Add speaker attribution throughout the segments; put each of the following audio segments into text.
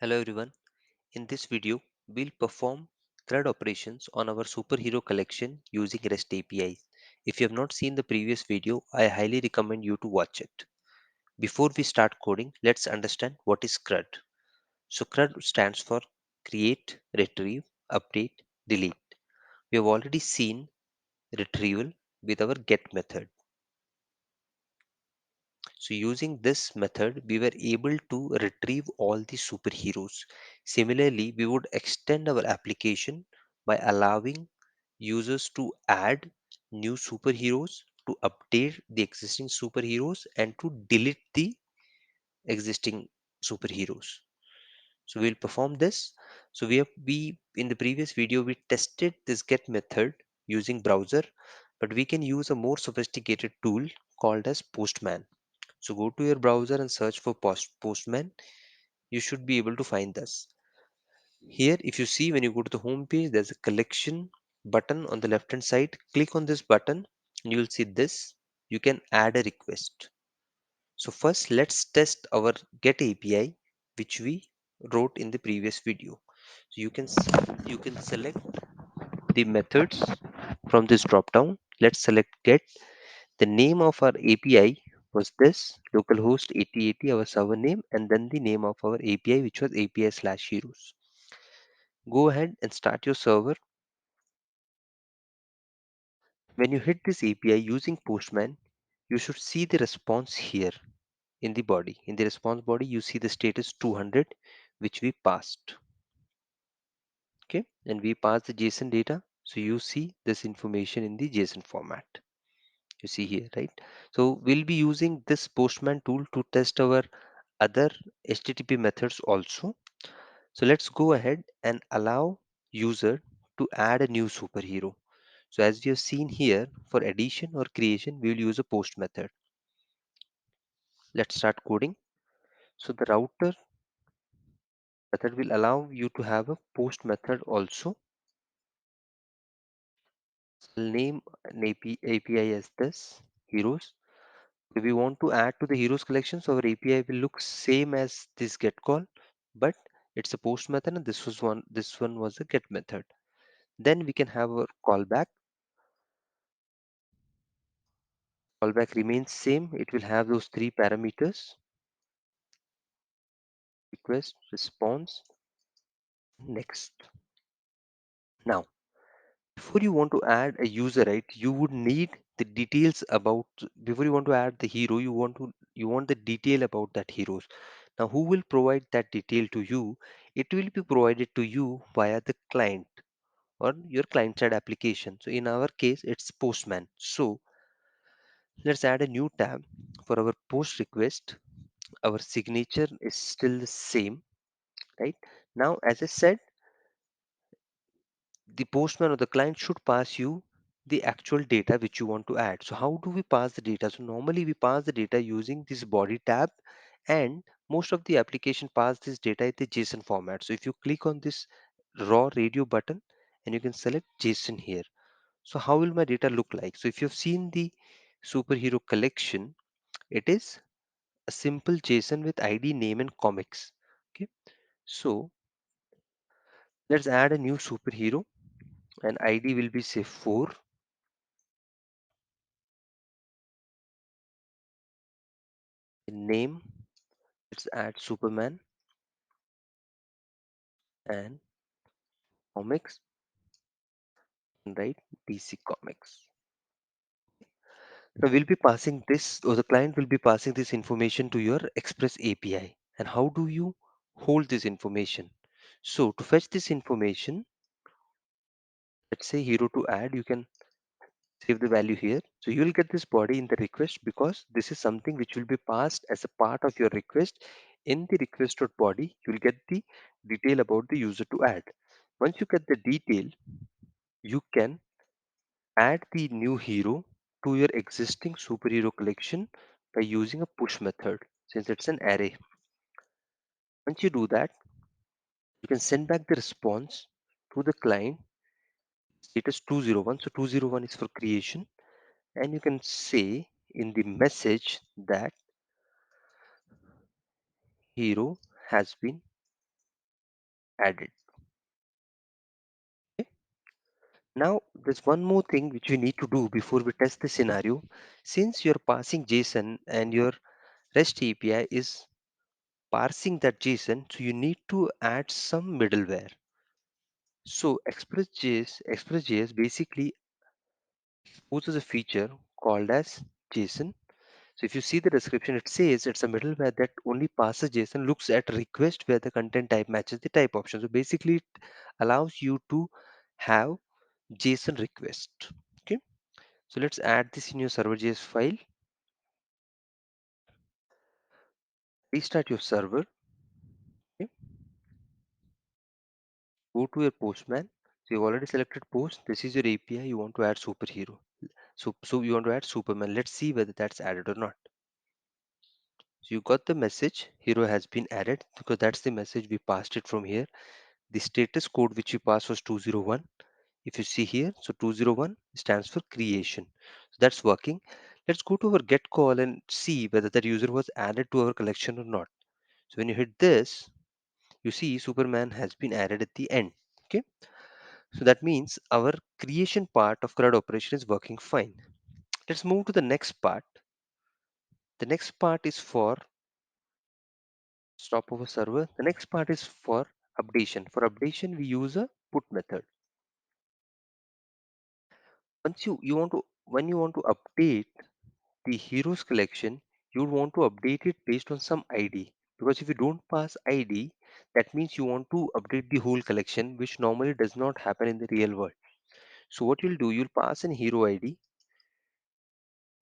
Speaker 1: Hello everyone. In this video, we'll perform CRUD operations on our superhero collection using REST APIs. If you have not seen the previous video, I highly recommend you to watch it. Before we start coding, let's understand what is CRUD. So CRUD stands for Create, Retrieve, Update, Delete. We have already seen retrieval with our get method. So using this method, we were able to retrieve all the superheroes. Similarly, we would extend our application by allowing users to add new superheroes, to update the existing superheroes, and to delete the existing superheroes. So we'll perform this. So we in the previous video we tested this get method using browser, but we can use a more sophisticated tool called as Postman. So go to your browser and search for Postman. You should be able to find this. Here, if you see when you go to the home page, there's a collection button on the left hand side. Click on this button and you will see this. You can add a request. So first, let's test our get API, which we wrote in the previous video. So you can select the methods from this drop down. Let's select get. The name of our API was this localhost 8080, our server name, and then the name of our API, which was API/heroes. Go ahead and start your server. When you hit this API using Postman, you should see the response here in the body. In the response body, you see the status 200, which we passed. Okay, and we passed the JSON data. So you see this information in the JSON format. You see here, right? So we'll be using this Postman tool to test our other HTTP methods also. So let's go ahead and allow user to add a new superhero. So as we have seen here, for addition or creation, we will use a post method. Let's start coding. So the router method will allow you to have a post method also. I'll name an API as this heroes. If we want to add to the heroes collection, so our API will look same as this get call, but it's a post method and this one was a get method. Then we can have our callback. Callback remains same. It will have those three parameters: request, response, next. Now, before you want to add a user, right, you would need the details about. Before you want to add the hero, you want the detail about that heroes. Now, who will provide that detail to you? It will be provided to you via the client or your client side application. So in our case, it's Postman. So let's add a new tab for our post request. Our signature is still the same, right? Now, as I said, the postman or the client should pass you the actual data which you want to add. So how do we pass the data? So normally we pass the data using this body tab, and most of the application pass this data in the JSON format. So if you click on this raw radio button and you can select JSON here. So how will my data look like? So if you've seen the superhero collection, it is a simple JSON with ID, name, and comics. Okay, so let's add a new superhero, and ID will be say 4. Name, let's add Superman, and comics, right? DC Comics. Now we'll be passing this, or the client will be passing this information to your Express API. And how do you hold this information? So to fetch this information, let's say hero to add, you can save the value here. So you will get this body in the request because this is something which will be passed as a part of your request. In the request.body, you will get the detail about the user to add. Once you get the detail, you can add the new hero to your existing superhero collection by using a push method since it's an array. Once you do that, you can send back the response to the client status 201. So 201 is for creation, and you can say in the message that hero has been added. Okay? Now, there's one more thing which we need to do before we test the scenario. Since you're passing JSON and your REST API is parsing that JSON, so you need to add some middleware. So ExpressJS basically exposes a feature called as JSON. So if you see the description, it says it's a middleware that only passes JSON, looks at request where the content type matches the type option. So basically, it allows you to have JSON request. Okay. So let's add this in your server.js file. Restart your server. Okay. Go to your postman. So you've already selected post. This is your API. You want to add superhero. So you want to add Superman. Let's see whether that's added or not. So you got the message. Hero has been added because that's the message we passed it from here. The status code which you passed was 201. If you see here, so 201 stands for creation. So that's working. Let's go to our get call and see whether that user was added to our collection or not. So when you hit this, you see Superman has been added at the end. Okay. So that means our creation part of CRUD operation is working fine. Let's move to the next part. The next part is for stop over server. The next part is for updation. For updation, we use a put method. Once you want to when you want to update the heroes collection, you would want to update it based on some ID, because if you don't pass ID, that means you want to update the whole collection, which normally does not happen in the real world. So what you'll do, you'll pass an hero ID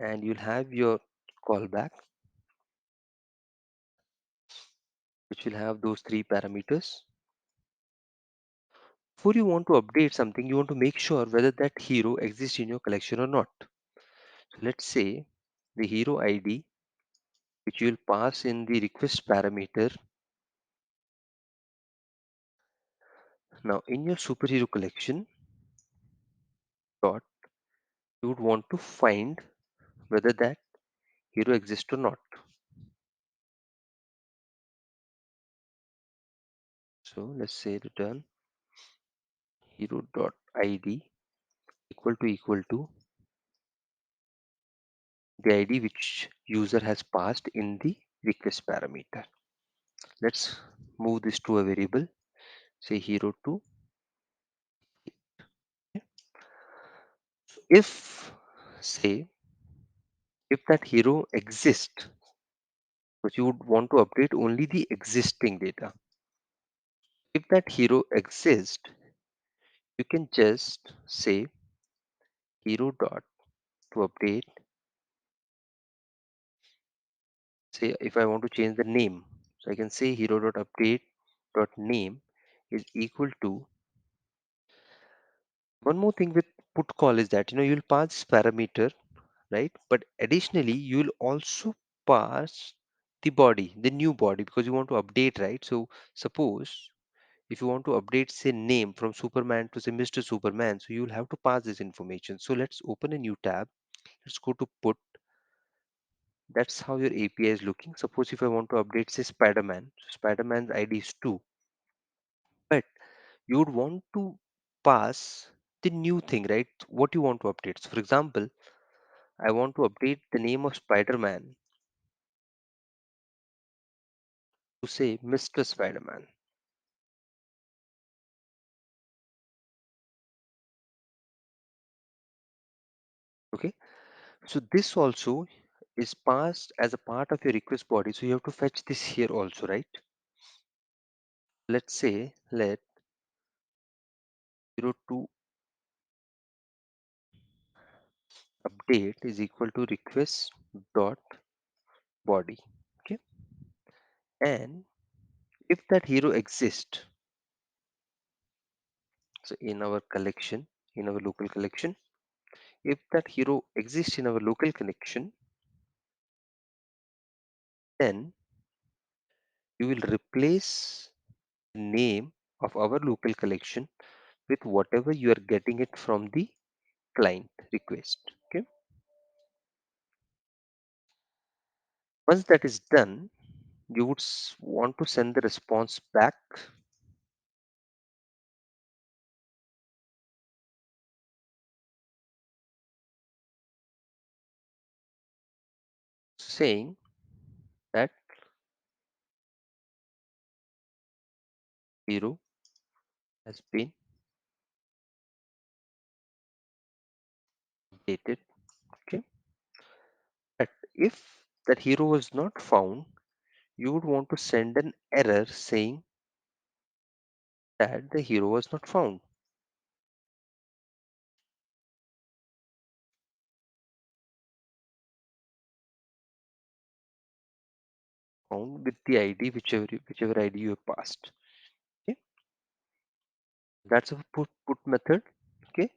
Speaker 1: and you'll have your callback, which will have those three parameters. Before you want to update something, you want to make sure whether that hero exists in your collection or not. So let's say the hero ID, which you'll pass in the request parameter. Now in your superhero collection dot, you would want to find whether that hero exists or not. So let's say return hero dot id equal to the id which user has passed in the request parameter. Let's move this to a variable, say hero to. If say if that hero exists, but you would want to update only the existing data. If that hero exists, you can just say hero dot to update. Say if I want to change the name, so I can say hero dot update dot name is equal to. One more thing with put call is that you'll pass this parameter, right? But additionally, you'll also pass the new body, because you want to update, right? So suppose if you want to update say name from Superman to say Mr. Superman, so you'll have to pass this information. So let's open a new tab. Let's go to put. That's how your API is looking. Suppose if I want to update say Spider-Man, so Spider-Man's ID is 2, but you would want to pass the new thing, right? What you want to update. So for example, I want to update the name of Spider-Man to say Mr. Spider-Man. Okay. So this also is passed as a part of your request body. So you have to fetch this here also, right? Let's say let 02 update is equal to request dot body. Okay. And if that hero exists, so in our local collection, if that hero exists in our local connection, then you will replace the name of our local collection with whatever you are getting it from the client request. Okay. Once that is done, you would want to send the response back. saying that hero has been updated. Okay. But if that hero was not found, you would want to send an error saying that the hero was not found with the ID, whichever ID you have passed. Okay. That's a put method. Okay.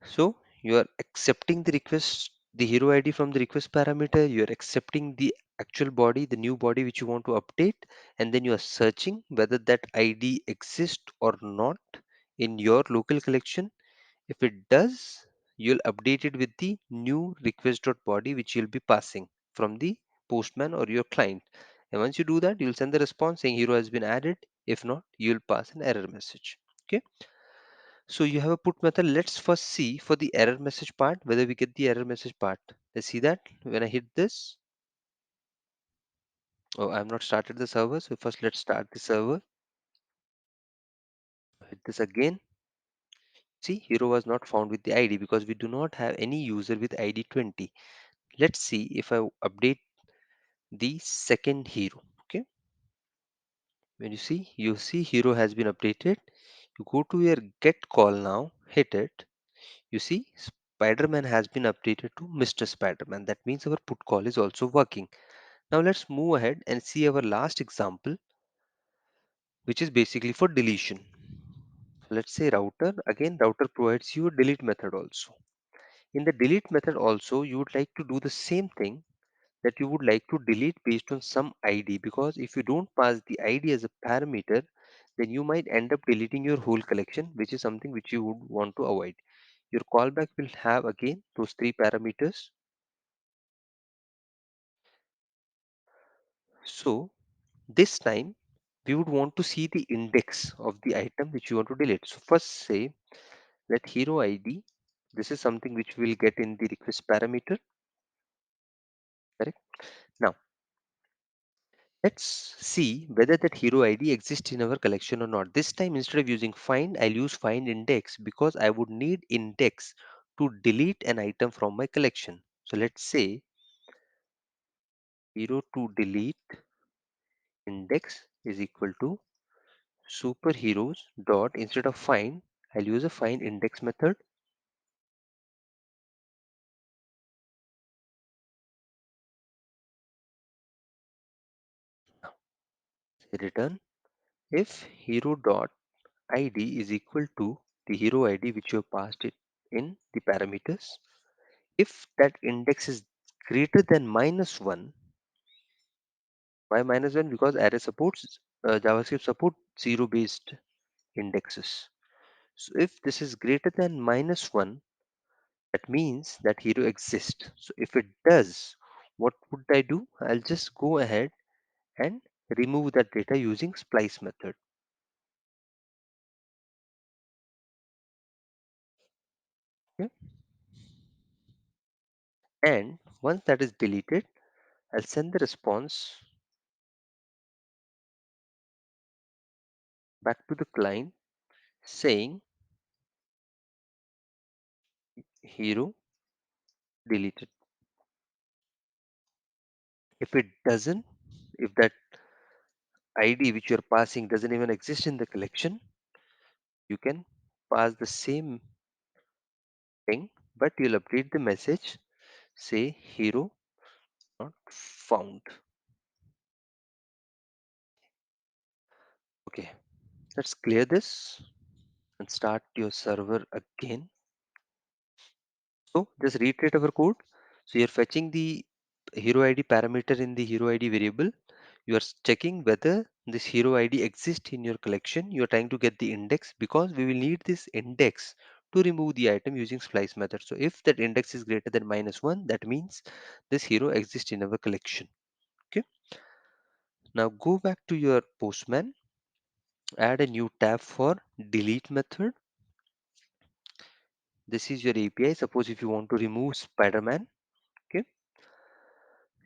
Speaker 1: So you are accepting the request, the hero ID from the request parameter. You are accepting the actual body, the new body which you want to update, and then you are searching whether that ID exists or not in your local collection. If it does, you'll update it with the new request.body which you'll be passing from the postman or your client. And once you do that, you'll send the response saying hero has been added. If not, you'll pass an error message. Okay. So you have a put method. Let's first see for the error message part whether we get the error message part. Let's see that when I hit this. Oh, I'm not started the server. So first let's start the server. Hit this again. See, hero was not found with the ID because we do not have any user with ID 20. Let's see if I update the second hero. Okay. When you see hero has been updated. You go to your get call now. Hit it. You see Spider-Man has been updated to Mr. Spider-Man. That means our put call is also working. Now let's move ahead and see our last example, which is basically for deletion. So let's say router. Again, router provides you a delete method also. In the delete method also, you would like to do the same thing, that you would like to delete based on some ID, because if you don't pass the ID as a parameter, then you might end up deleting your whole collection, which is something which you would want to avoid. Your callback will have again those three parameters. So this time we would want to see the index of the item which you want to delete. So first say let hero ID. This is something which we'll get in the request parameter. Correct. Now let's see whether that hero ID exists in our collection or not. This time instead of using find, I'll use find index because I would need index to delete an item from my collection. So let's say hero to delete index is equal to superheroes dot, instead of find, I'll use a find index method. Return if hero dot id is equal to the hero id which you have passed it in the parameters. If that index is greater than -1, why -1? Because array supports JavaScript support zero based indexes. So if this is greater than -1, that means that hero exists. So if it does, what would I do? I'll just go ahead and remove that data using splice method. Okay? And once that is deleted, I'll send the response back to the client saying hero deleted. If it doesn't, if that ID which you're passing doesn't even exist in the collection, you can pass the same thing, but you'll update the message, say hero not found. Okay, let's clear this and start your server again. So just reiterate our code. So you're fetching the hero ID parameter in the hero ID variable. You are checking whether this hero ID exists in your collection. You are trying to get the index because we will need this index to remove the item using splice method. So if that index is greater than -1, that means this hero exists in our collection. Okay. Now go back to your postman, add a new tab for delete method. This is your API. Suppose if you want to remove Spider-Man, okay,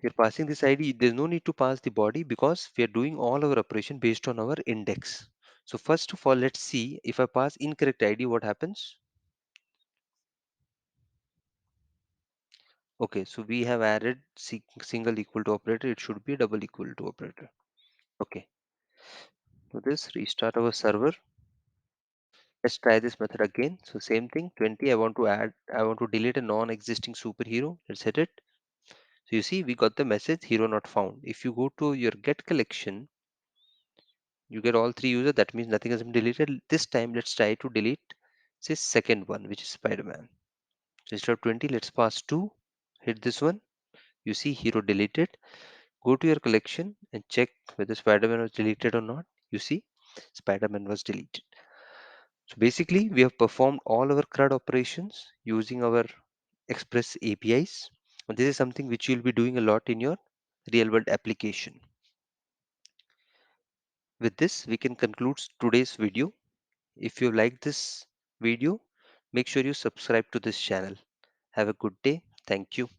Speaker 1: You're passing this ID. There's no need to pass the body because we are doing all our operation based on our index. So first of all, let's see if I pass incorrect ID, what happens? Okay, so we have added single equal to operator. It should be double equal to operator. Okay, so this restart our server. Let's try this method again. So same thing, 20. I want to delete a non-existing superhero. Let's hit it. So you see, we got the message hero not found. If you go to your get collection, you get all three users. That means nothing has been deleted. This time, let's try to delete, say, second one, which is Spider-Man. So instead of 20, let's pass 2. Hit this one. You see hero deleted. Go to your collection and check whether Spider-Man was deleted or not. You see, Spider-Man was deleted. So basically, we have performed all our CRUD operations using our Express APIs. And this is something which you'll be doing a lot in your real world application. With this, we can conclude today's video. If you like this video, make sure you subscribe to this channel. Have a good day. Thank you.